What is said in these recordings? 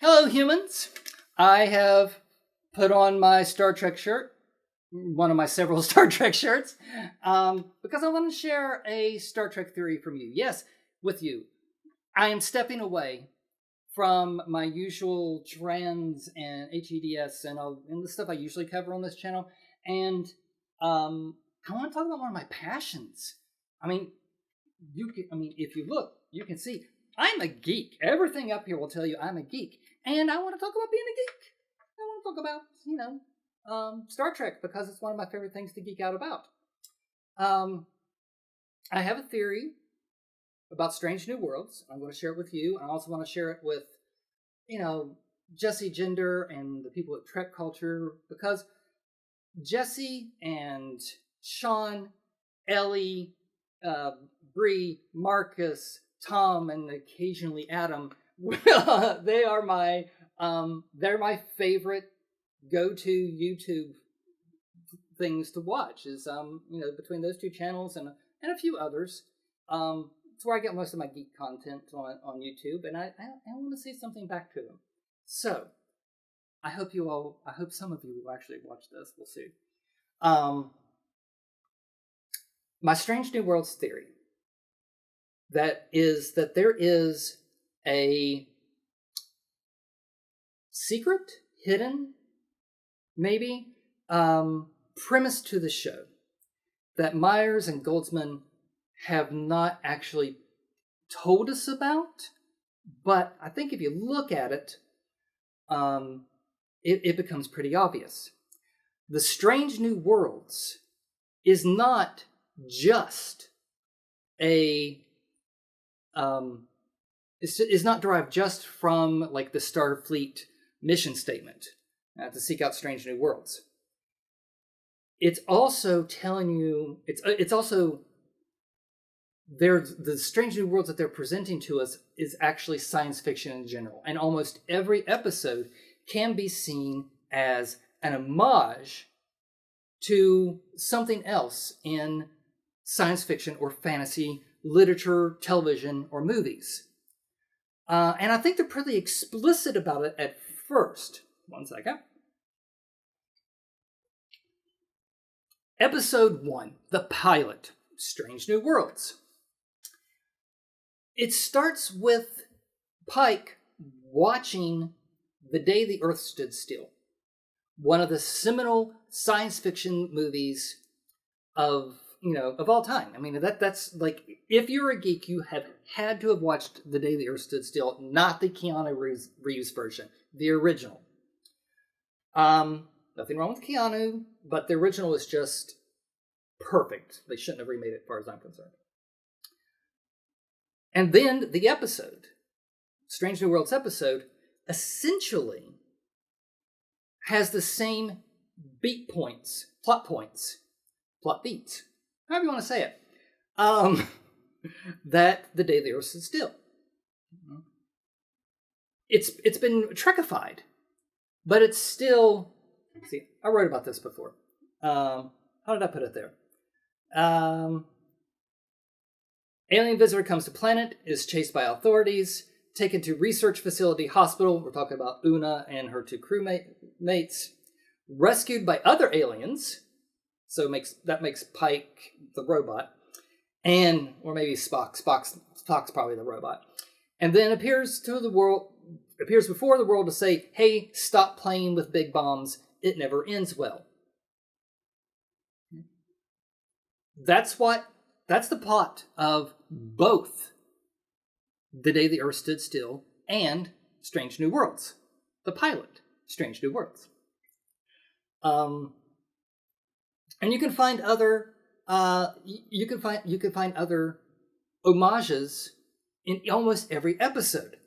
Hello, humans. I have put on my Star Trek shirt, one of my several Star Trek shirts, because I want to share a Star Trek theory from you. Yes, with you. I am stepping away from my usual trends and hEDS and the stuff I usually cover on this channel, and I want to talk about one of my passions. If you look, you can see I'm a geek. Everything up here will tell you I'm a geek. And I want to talk about being a geek. I want to talk about, Star Trek, because it's one of my favorite things to geek out about. I have a theory about Strange New Worlds. I'm going to share it with you. I also want to share it with, Jesse Gender and the people at Trek Culture, because Jesse and Sean, Ellie, Bree, Marcus, Tom, and occasionally Adam, they're my favorite go-to YouTube things to watch. Is between those two channels and a few others. It's where I get most of my geek content on YouTube, and I want to say something back to them. So I hope some of you will actually watch this. We'll see. My Strange New Worlds theory that there is a secret, hidden, maybe, premise to the show that Myers and Goldsman have not actually told us about, but I think if you look at it, it becomes pretty obvious. The Strange New Worlds is not just is not derived just from like the Starfleet mission statement to seek out strange new worlds. It's also telling you it's also the strange new worlds that they're presenting to us is actually science fiction in general, and almost every episode can be seen as an homage to something else in science fiction or fantasy literature, television, or movies. And I think they're pretty explicit about it at first. One second. Episode 1, the pilot, Strange New Worlds. It starts with Pike watching The Day the Earth Stood Still, one of the seminal science fiction movies of all time. I mean, that's like, if you're a geek, you have had to have watched The Day the Earth Stood Still, not the Keanu Reeves version, the original. Nothing wrong with Keanu, but the original is just perfect. They shouldn't have remade it, as far as I'm concerned. And then the episode, Strange New Worlds episode, essentially has the same plot beats, however you want to say it, that The Day the Earth Stood Still. It's been Trekified, but it's still. See, I wrote about this before. How did I put it there? Alien visitor comes to planet, is chased by authorities, taken to research facility hospital. We're talking about Una and her two crewmates, rescued by other aliens. So that makes Pike the robot, or maybe Spock. Spock's probably the robot, and then appears before the world to say, "Hey, stop playing with big bombs. It never ends well." That's the plot of both The Day the Earth Stood Still and Strange New Worlds, the pilot, Strange New Worlds. And you can find other other homages in almost every episode.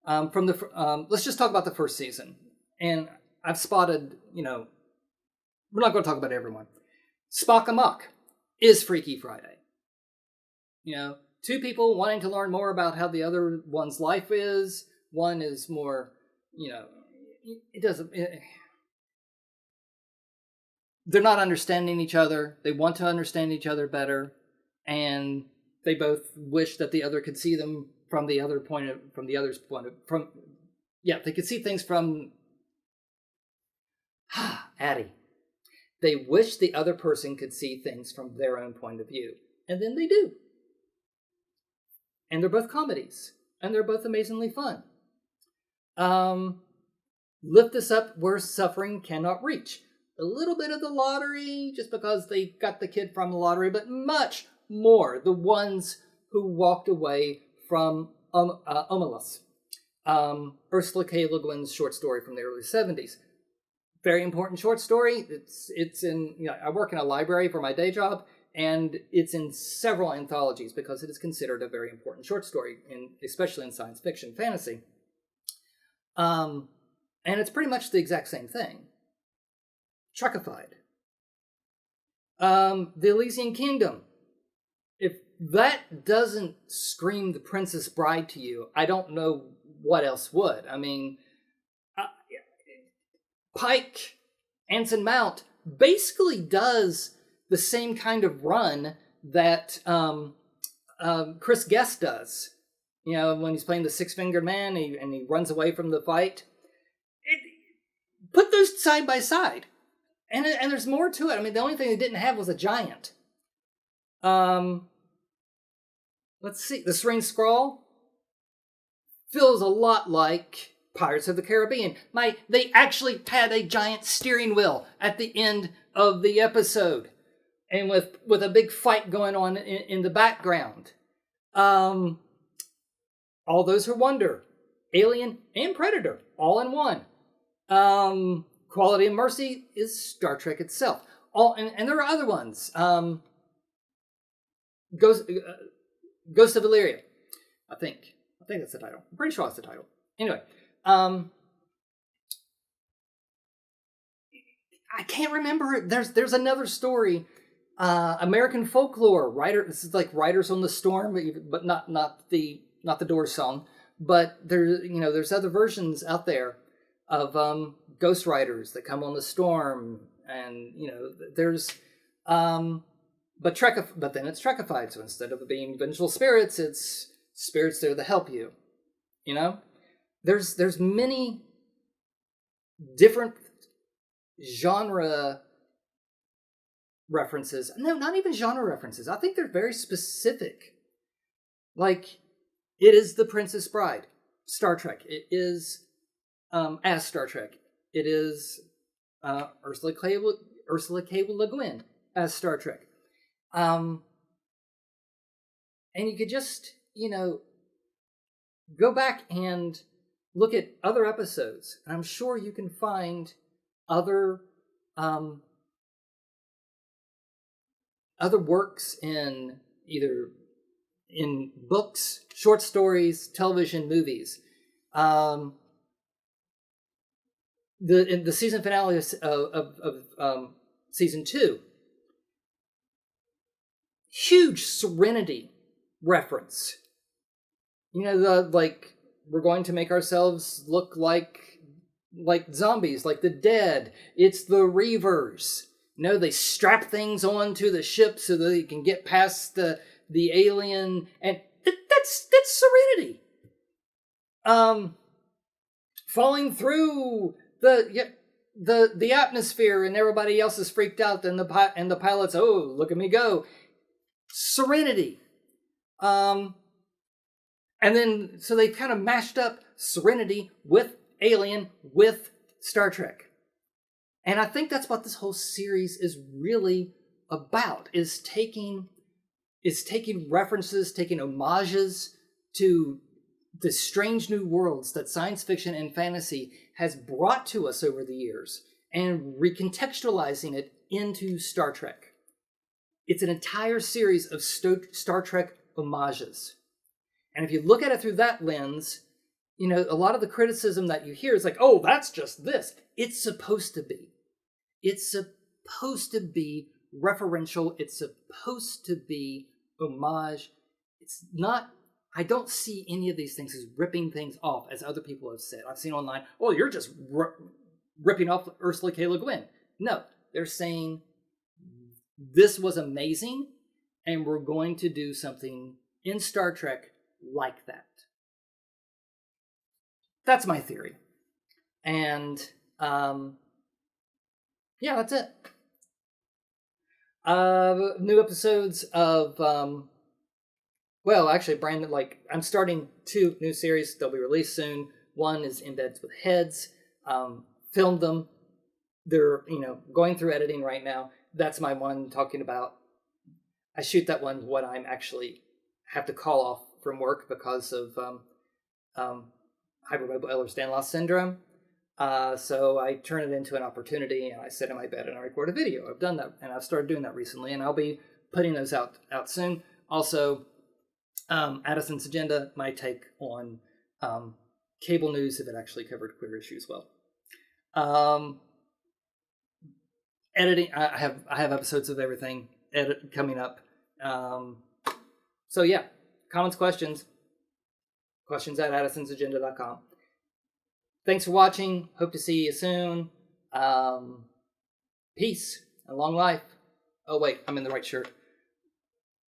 Let's just talk about the first season. And I've spotted, we're not going to talk about everyone. Spock Amok is Freaky Friday. Two people wanting to learn more about how the other one's life is. One is more, they're not understanding each other. They want to understand each other better, and they both wish that the other could see them from the other's point of Yeah, they could see things from Addie. They wish the other person could see things from their own point of view. And then they do. And they're both comedies. And they're both amazingly fun. Lift Us Up Where Suffering Cannot Reach. A little bit of The Lottery, just because they got the kid from the lottery, but much more the ones who walked away from Omelas. Ursula K. Le Guin's short story from the early 70s. Very important short story. It's in, I work in a library for my day job, and it's in several anthologies because it is considered a very important short story, especially in science fiction fantasy. And it's pretty much the exact same thing. Trekkified. The Elysian Kingdom. If that doesn't scream The Princess Bride to you, I don't know what else would. I mean, Pike, Anson Mount basically does the same kind of run that Chris Guest does. When he's playing the Six-Fingered Man and he runs away from the fight. Put those side by side. And there's more to it. I mean, the only thing they didn't have was a giant. Let's see. The Serene Scroll feels a lot like Pirates of the Caribbean. They actually had a giant steering wheel at the end of the episode. And with a big fight going on in the background. All Those Who Wonder. Alien and Predator. All in one. Quality and Mercy is Star Trek itself. And there are other ones. Ghost of Illyria, I think that's the title. I'm pretty sure that's the title. Anyway, I can't remember. There's another story. American Folklore writer. This is like Riders on the Storm, but not the Doors song. But there's other versions out there of ghost riders that come on the storm, and there's but then it's Trekkified. So instead of being vengeful spirits, it's spirits there to help you. There's many different genre references. No, not even genre references. I think they're very specific. Like, it is The Princess Bride, Star Trek. It is as Star Trek. It is Ursula K. Le Guin as Star Trek. And you could just, go back and look at other episodes. And I'm sure you can find other works in either in books, short stories, television, movies. The season finale of season 2, huge Serenity reference. We're going to make ourselves look like zombies, like the dead. It's the Reavers. They strap things onto the ship so that they can get past the alien, and that's Serenity. Falling through the atmosphere, and everybody else is freaked out, and the pilots, oh, look at me go. Serenity. And then so they kind of mashed up Serenity with Alien with Star Trek. And I think that's what this whole series is really about, is taking references, taking homages to the strange new worlds that science fiction and fantasy has brought to us over the years, and recontextualizing it into Star Trek. It's an entire series of Star Trek homages. And if you look at it through that lens, a lot of the criticism that you hear is like, oh, that's just this. It's supposed to be. It's supposed to be referential. It's supposed to be homage. It's not. I don't see any of these things as ripping things off, as other people have said. I've seen online, oh, you're just ripping off Ursula K. Le Guin. No, they're saying this was amazing, and we're going to do something in Star Trek like that. that's my theory. And yeah, that's it. New episodes of well, actually, Brandon, like, I'm starting 2 new series. They'll be released soon. One is Embeds with Heads. Filmed them. They're, going through editing right now. That's my one talking about. I shoot that one when I'm actually have to call off from work because of hypermobile Ehlers-Danlos Syndrome. So I turn it into an opportunity, and I sit in my bed and I record a video. I've done that, and I've started doing that recently, and I'll be putting those out soon. Also, Addison's Agenda, my take on cable news, if it actually covered queer issues well. Editing, I have episodes of everything coming up. So yeah, comments, questions at addisonsagenda.com. Thanks for watching. Hope to see you soon. Peace and long life. Oh wait, I'm in the right shirt.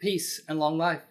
Peace and long life.